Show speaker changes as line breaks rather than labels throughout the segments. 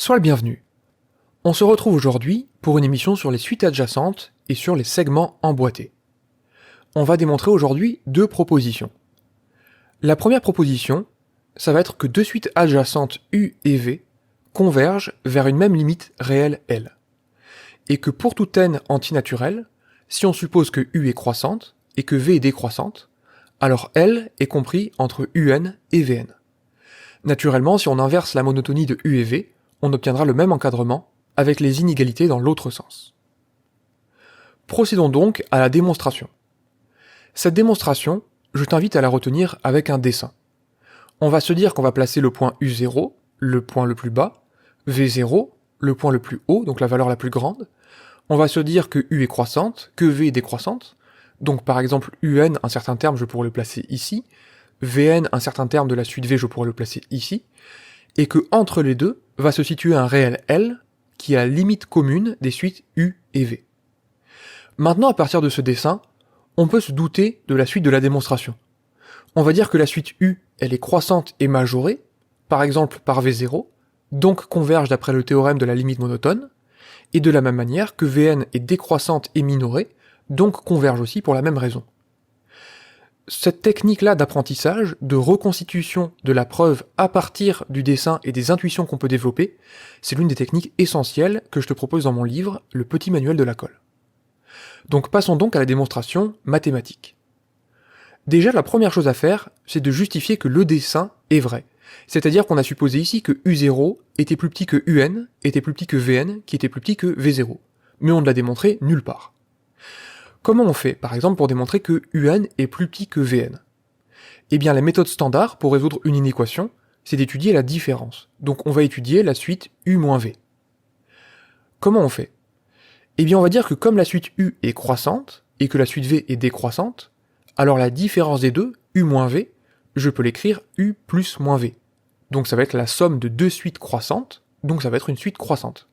Sois le bienvenu. On se retrouve aujourd'hui pour une émission sur les suites adjacentes et sur les segments emboîtés. On va démontrer aujourd'hui deux propositions. La première proposition, ça va être que deux suites adjacentes U et V convergent vers une même limite réelle L. Et que pour toute n antinaturelle, si on suppose que U est croissante et que V est décroissante, alors L est compris entre UN et Vn. Naturellement, si on inverse la monotonie de U et V, on obtiendra le même encadrement avec les inégalités dans l'autre sens. Procédons donc à la démonstration. Cette démonstration, je t'invite à la retenir avec un dessin. On va se dire qu'on va placer le point U0, le point le plus bas, V0, le point le plus haut, donc la valeur la plus grande. On va se dire que U est croissante, que V est décroissante. Donc par exemple UN, un certain terme, je pourrais le placer ici. Vn, un certain terme de la suite V, je pourrais le placer ici. Et que entre les deux va se situer un réel L qui est la limite commune des suites U et V. Maintenant, à partir de ce dessin, on peut se douter de la suite de la démonstration. On va dire que la suite U, elle est croissante et majorée, par exemple par V0, donc converge d'après le théorème de la limite monotone, et de la même manière que Vn est décroissante et minorée, donc converge aussi pour la même raison. Cette technique-là d'apprentissage, de reconstitution de la preuve à partir du dessin et des intuitions qu'on peut développer, c'est l'une des techniques essentielles que je te propose dans mon livre, Le Petit Manuel de la Colle. Donc passons donc à la démonstration mathématique. Déjà, la première chose à faire, c'est de justifier que le dessin est vrai. C'est-à-dire qu'on a supposé ici que U0 était plus petit que UN, était plus petit que Vn, qui était plus petit que V0. Mais on ne l'a démontré nulle part. Comment on fait, par exemple, pour démontrer que UN est plus petit que Vn? Eh bien, la méthode standard pour résoudre une inéquation, c'est d'étudier la différence. Donc on va étudier la suite U-V. Comment on fait? Eh bien, on va dire que comme la suite U est croissante, et que la suite V est décroissante, alors la différence des deux, U-V, je peux l'écrire U plus moins V. Donc ça va être la somme de deux suites croissantes, donc ça va être une suite croissante.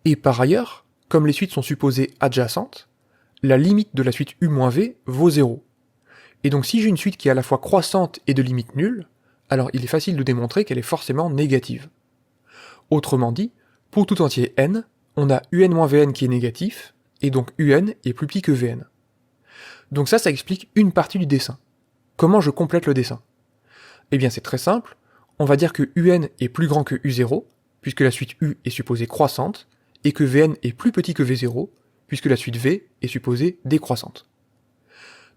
Et par ailleurs, comme les suites sont supposées adjacentes, la limite de la suite U-V vaut 0. Et donc si j'ai une suite qui est à la fois croissante et de limite nulle, alors il est facile de démontrer qu'elle est forcément négative. Autrement dit, pour tout entier n, on a UN-Vn qui est négatif, et donc UN est plus petit que Vn. Donc ça explique une partie du dessin. Comment je complète le dessin? Eh bien c'est très simple, on va dire que UN est plus grand que U0, puisque la suite U est supposée croissante, et que Vn est plus petit que V0, puisque la suite V est supposée décroissante.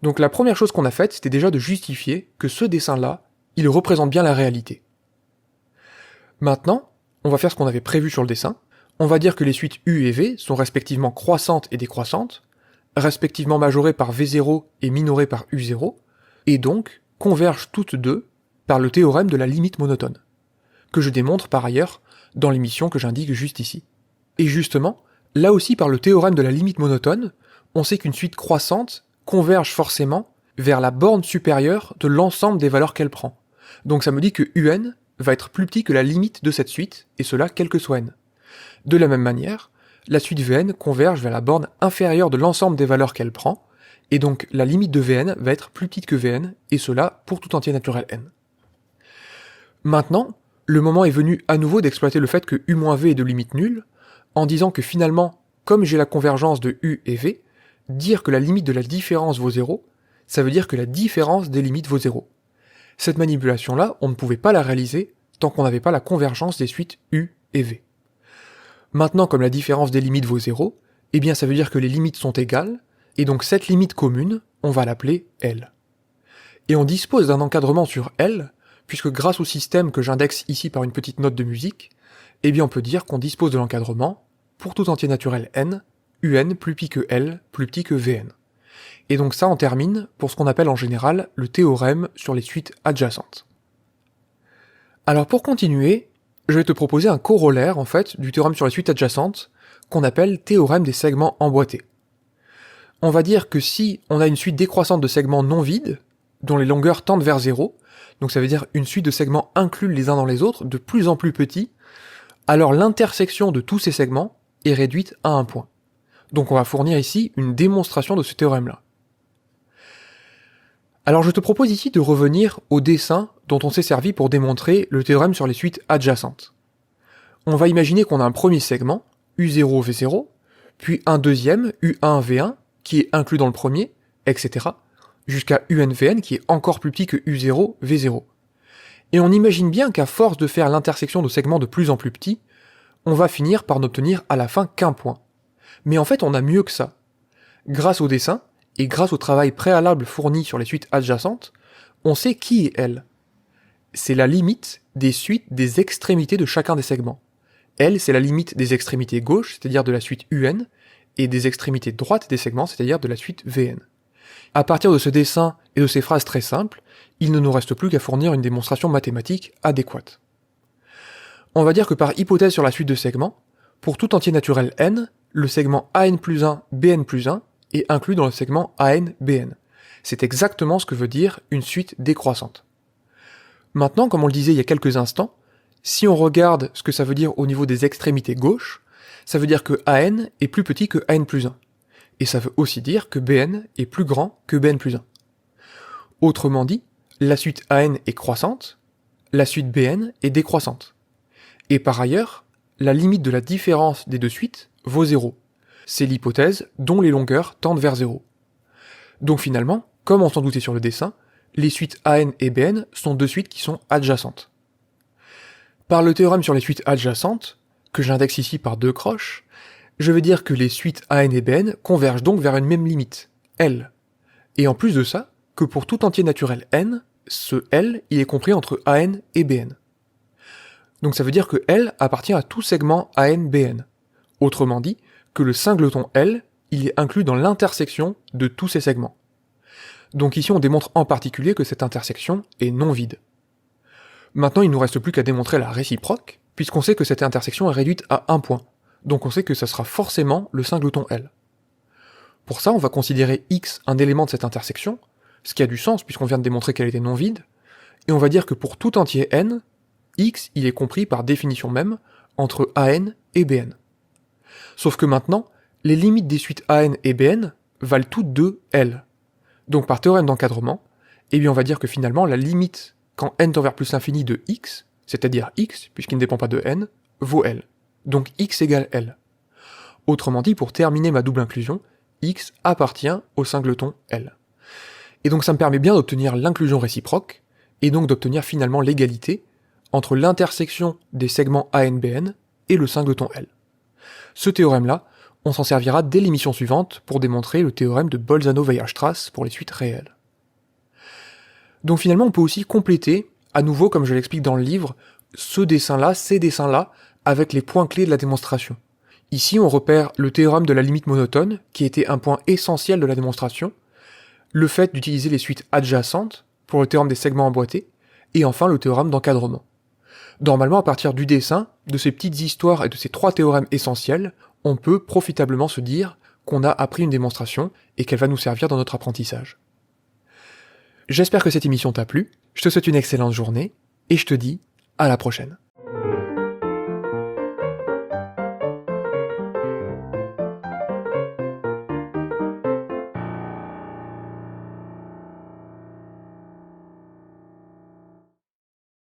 Donc la première chose qu'on a faite, c'était déjà de justifier que ce dessin-là, il représente bien la réalité. Maintenant, on va faire ce qu'on avait prévu sur le dessin, on va dire que les suites U et V sont respectivement croissantes et décroissantes, respectivement majorées par V0 et minorées par U0, et donc convergent toutes deux par le théorème de la limite monotone, que je démontre par ailleurs dans l'émission que j'indique juste ici. Et justement, là aussi par le théorème de la limite monotone, on sait qu'une suite croissante converge forcément vers la borne supérieure de l'ensemble des valeurs qu'elle prend. Donc ça me dit que UN va être plus petit que la limite de cette suite, et cela quel que soit n. De la même manière, la suite Vn converge vers la borne inférieure de l'ensemble des valeurs qu'elle prend, et donc la limite de Vn va être plus petite que Vn, et cela pour tout entier naturel n. Maintenant, le moment est venu à nouveau d'exploiter le fait que U-V est de limite nulle, en disant que finalement, comme j'ai la convergence de U et V, dire que la limite de la différence vaut 0, ça veut dire que la différence des limites vaut 0. Cette manipulation-là, on ne pouvait pas la réaliser tant qu'on n'avait pas la convergence des suites U et V. Maintenant, comme la différence des limites vaut 0, eh bien ça veut dire que les limites sont égales, et donc cette limite commune, on va l'appeler L. Et on dispose d'un encadrement sur L, puisque grâce au système que j'indexe ici par une petite note de musique, eh bien on peut dire qu'on dispose de l'encadrement, pour tout entier naturel n, UN plus petit que L, plus petit que Vn. Et donc ça en termine pour ce qu'on appelle en général le théorème sur les suites adjacentes. Alors pour continuer, je vais te proposer un corollaire en fait du théorème sur les suites adjacentes qu'on appelle théorème des segments emboîtés. On va dire que si on a une suite décroissante de segments non vides, dont les longueurs tendent vers 0, donc ça veut dire une suite de segments inclus les uns dans les autres, de plus en plus petits, alors l'intersection de tous ces segments est réduite à un point. Donc on va fournir ici une démonstration de ce théorème-là. Alors je te propose ici de revenir au dessin dont on s'est servi pour démontrer le théorème sur les suites adjacentes. On va imaginer qu'on a un premier segment, U0, V0, puis un deuxième, U1, V1, qui est inclus dans le premier, etc., jusqu'à UNVN qui est encore plus petit que U0, V0. Et on imagine bien qu'à force de faire l'intersection de segments de plus en plus petits, on va finir par n'obtenir à la fin qu'un point. Mais en fait, on a mieux que ça. Grâce au dessin, et grâce au travail préalable fourni sur les suites adjacentes, on sait qui est L. C'est la limite des suites des extrémités de chacun des segments. L, c'est la limite des extrémités gauches, c'est-à-dire de la suite UN, et des extrémités droites des segments, c'est-à-dire de la suite VN. À partir de ce dessin et de ces phrases très simples, il ne nous reste plus qu'à fournir une démonstration mathématique adéquate. On va dire que par hypothèse sur la suite de segments, pour tout entier naturel n, le segment AN plus 1, BN plus 1 est inclus dans le segment AN, BN. C'est exactement ce que veut dire une suite décroissante. Maintenant, comme on le disait il y a quelques instants, si on regarde ce que ça veut dire au niveau des extrémités gauches, ça veut dire que AN est plus petit que AN plus 1. Et ça veut aussi dire que BN est plus grand que BN plus 1. Autrement dit, la suite AN est croissante, la suite BN est décroissante. Et par ailleurs, la limite de la différence des deux suites vaut 0. C'est l'hypothèse dont les longueurs tendent vers 0. Donc finalement, comme on s'en doutait sur le dessin, les suites AN et BN sont deux suites qui sont adjacentes. Par le théorème sur les suites adjacentes, que j'indexe ici par 2 croches, je vais dire que les suites AN et BN convergent donc vers une même limite, L. Et en plus de ça, que pour tout entier naturel n, ce L, il est compris entre AN et BN. Donc ça veut dire que L appartient à tout segment AN-BN. Autrement dit, que le singleton L, il est inclus dans l'intersection de tous ces segments. Donc ici on démontre en particulier que cette intersection est non vide. Maintenant il ne nous reste plus qu'à démontrer la réciproque, puisqu'on sait que cette intersection est réduite à un point. Donc on sait que ça sera forcément le singleton L. Pour ça on va considérer X un élément de cette intersection, ce qui a du sens puisqu'on vient de démontrer qu'elle était non vide, et on va dire que pour tout entier n, X il est compris par définition même entre AN et BN. Sauf que maintenant, les limites des suites AN et BN valent toutes deux L. Donc par théorème d'encadrement, eh bien on va dire que finalement la limite quand n tend vers plus l'infini de X, c'est-à-dire X, puisqu'il ne dépend pas de n, vaut L. Donc X égale L. Autrement dit, pour terminer ma double inclusion, X appartient au singleton L. Et donc ça me permet bien d'obtenir l'inclusion réciproque, et donc d'obtenir finalement l'égalité entre l'intersection des segments AN-BN et le singleton L. Ce théorème-là, on s'en servira dès l'émission suivante pour démontrer le théorème de Bolzano-Weierstrass pour les suites réelles. Donc finalement, on peut aussi compléter, à nouveau comme je l'explique dans le livre, ce dessin-là, ces dessins-là, avec les points clés de la démonstration. Ici, on repère le théorème de la limite monotone, qui était un point essentiel de la démonstration, le fait d'utiliser les suites adjacentes pour le théorème des segments emboîtés, et enfin le théorème d'encadrement. Normalement, à partir du dessin, de ces petites histoires et de ces 3 théorèmes essentiels, on peut profitablement se dire qu'on a appris une démonstration et qu'elle va nous servir dans notre apprentissage. J'espère que cette émission t'a plu, je te souhaite une excellente journée, et je te dis à la prochaine.